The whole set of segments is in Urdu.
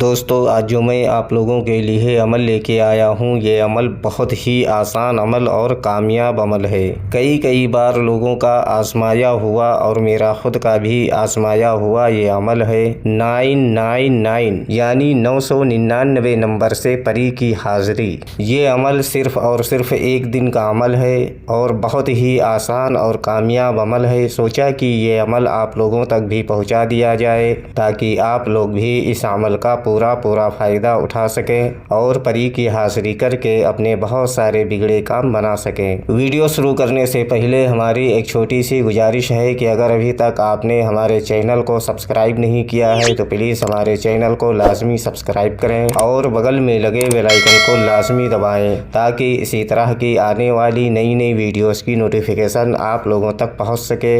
دوستو آج جو میں آپ لوگوں کے لیے عمل لے کے آیا ہوں، یہ عمل بہت ہی آسان عمل اور کامیاب عمل ہے۔ کئی بار لوگوں کا آزمایا ہوا اور میرا خود کا بھی آزمایا ہوا یہ عمل ہے 999 یعنی 999 نمبر سے پری کی حاضری۔ یہ عمل صرف اور صرف ایک دن کا عمل ہے اور بہت ہی آسان اور کامیاب عمل ہے۔ سوچا کہ یہ عمل آپ لوگوں تک بھی پہنچا دیا جائے تاکہ آپ لوگ بھی اس عمل کا پورا فائدہ اٹھا سکیں اور پری کی حاضری کر کے اپنے بہت سارے بگڑے کام بنا سکیں۔ ویڈیو شروع کرنے سے پہلے ہماری ایک چھوٹی سی گزارش ہے کہ اگر ابھی تک آپ نے ہمارے چینل کو سبسکرائب نہیں کیا ہے تو پلیز ہمارے چینل کو لازمی سبسکرائب کریں اور بغل میں لگے بیل آئیکن کو لازمی دبائیں تاکہ اسی طرح کی آنے والی نئی ویڈیوز کی نوٹیفیکیشن آپ لوگوں تک پہنچ سکے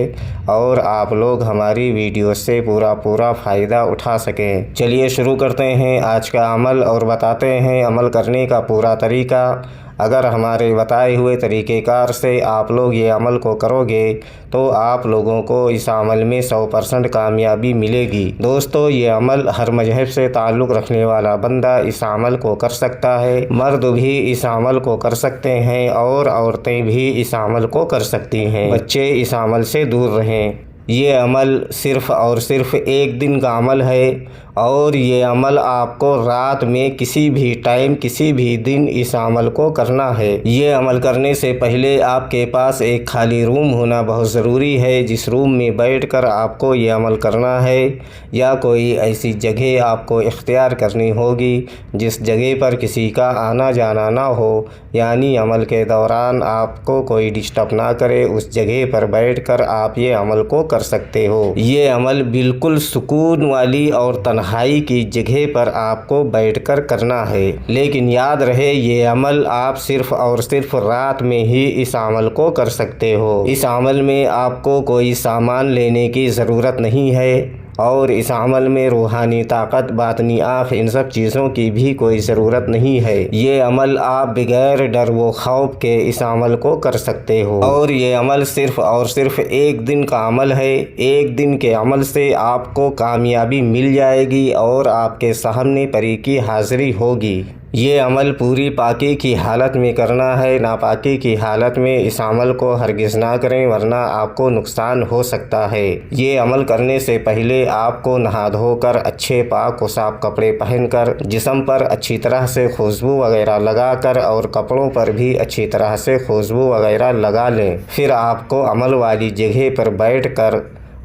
اور آپ لوگ ہماری ویڈیوز سے پورا فائدہ اٹھا سکیں۔ چلیے شروع کرتے ہیں آج کا عمل اور بتاتے ہیں عمل کرنے کا پورا طریقہ۔ اگر ہمارے بتائے ہوئے طریقہ کار سے آپ لوگ یہ عمل کو کرو گے تو آپ لوگوں کو اس عمل میں 100% کامیابی ملے گی۔ دوستو یہ عمل ہر مذہب سے تعلق رکھنے والا بندہ اس عمل کو کر سکتا ہے۔ مرد بھی اس عمل کو کر سکتے ہیں اور عورتیں بھی اس عمل کو کر سکتی ہیں۔ بچے اس عمل سے دور رہیں۔ یہ عمل صرف اور صرف ایک دن کا عمل ہے اور یہ عمل آپ کو رات میں کسی بھی ٹائم کسی بھی دن اس عمل کو کرنا ہے۔ یہ عمل کرنے سے پہلے آپ کے پاس ایک خالی روم ہونا بہت ضروری ہے جس روم میں بیٹھ کر آپ کو یہ عمل کرنا ہے، یا کوئی ایسی جگہ آپ کو اختیار کرنی ہوگی جس جگہ پر کسی کا آنا جانا نہ ہو، یعنی عمل کے دوران آپ کو کوئی ڈسٹرب نہ کرے۔ اس جگہ پر بیٹھ کر آپ یہ عمل کو کر سکتے ہو۔ یہ عمل بالکل سکون والی اور تنہائی کی جگہ پر آپ کو بیٹھ کر کرنا ہے، لیکن یاد رہے یہ عمل آپ صرف اور صرف رات میں ہی اس عمل کو کر سکتے ہو۔ اس عمل میں آپ کو کوئی سامان لینے کی ضرورت نہیں ہے اور اس عمل میں روحانی طاقت، باطنی آنکھ، ان سب چیزوں کی بھی کوئی ضرورت نہیں ہے۔ یہ عمل آپ بغیر ڈر و خوف کے اس عمل کو کر سکتے ہو اور یہ عمل صرف اور صرف ایک دن کا عمل ہے۔ ایک دن کے عمل سے آپ کو کامیابی مل جائے گی اور آپ کے سامنے پری کی حاضری ہوگی۔ یہ عمل پوری پاکی کی حالت میں کرنا ہے، ناپاکی کی حالت میں اس عمل کو ہرگز نہ کریں ورنہ آپ کو نقصان ہو سکتا ہے۔ یہ عمل کرنے سے پہلے آپ کو نہا دھو کر اچھے پاک و صاف کپڑے پہن کر جسم پر اچھی طرح سے خوشبو وغیرہ لگا کر اور کپڑوں پر بھی اچھی طرح سے خوشبو وغیرہ لگا لیں۔ پھر آپ کو عمل والی جگہ پر بیٹھ کر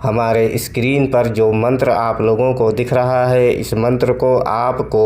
ہمارے اسکرین پر جو منتر آپ لوگوں کو دکھ رہا ہے اس منتر کو آپ کو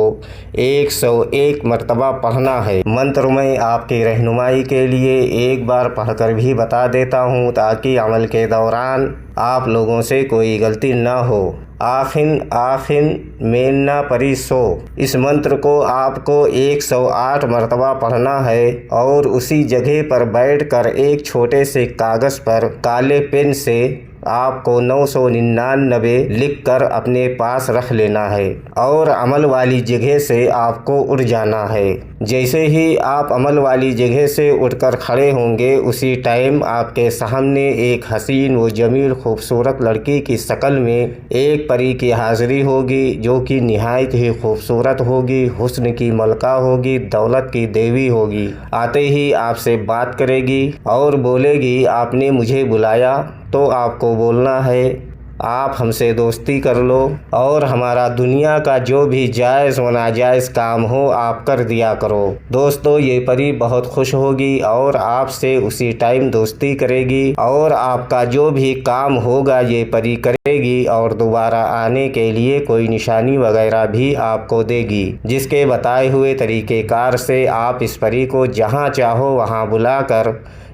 101 مرتبہ پڑھنا ہے۔ منتر میں آپ کی رہنمائی کے لیے ایک بار پڑھ کر بھی بتا دیتا ہوں تاکہ عمل کے دوران آپ لوگوں سے کوئی غلطی نہ ہو۔ آخن مینا پری سو، اس منتر کو آپ کو 108 مرتبہ پڑھنا ہے اور اسی جگہ پر بیٹھ کر ایک چھوٹے سے کاغذ پر کالے پین سے آپ کو 999 لکھ کر اپنے پاس رکھ لینا ہے اور عمل والی جگہ سے آپ کو اٹھ جانا ہے۔ جیسے ہی آپ عمل والی جگہ سے اٹھ کر کھڑے ہوں گے اسی ٹائم آپ کے سامنے ایک حسین و جمیل خوبصورت لڑکی کی شکل میں ایک پری کی حاضری ہوگی جو کہ نہایت ہی خوبصورت ہوگی، حسن کی ملکہ ہوگی، دولت کی دیوی ہوگی۔ آتے ہی آپ سے بات کرے گی اور بولے گی آپ نے مجھے بلایا، تو آپ کو بولنا ہے آپ ہم سے دوستی کر لو اور ہمارا دنیا کا جو بھی جائز و ناجائز کام ہو آپ کر دیا کرو۔ دوستو یہ پری بہت خوش ہوگی اور آپ سے اسی ٹائم دوستی کرے گی اور آپ کا جو بھی کام ہوگا یہ پری کرے گی اور دوبارہ آنے کے لیے کوئی نشانی وغیرہ بھی آپ کو دے گی، جس کے بتائے ہوئے طریقہ کار سے آپ اس پری کو جہاں چاہو وہاں بلا کر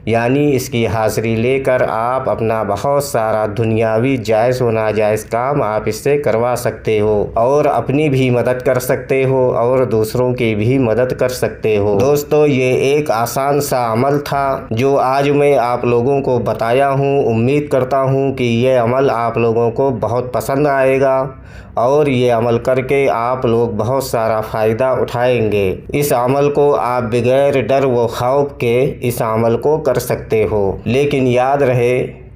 یعنی اس کی حاضری لے کر آپ اپنا بہت سارا دنیاوی جائز و ناجائز کام آپ اس سے کروا سکتے ہو اور اپنی بھی مدد کر سکتے ہو اور دوسروں کی بھی مدد کر سکتے ہو۔ دوستو یہ ایک آسان سا عمل تھا جو آج میں آپ لوگوں کو بتایا ہوں۔ امید کرتا ہوں کہ یہ عمل آپ لوگوں کو بہت پسند آئے گا اور یہ عمل کر کے آپ لوگ بہت سارا فائدہ اٹھائیں گے۔ اس عمل کو آپ بغیر ڈر و خوف کے اس عمل کو کر سکتے ہو، لیکن یاد رہے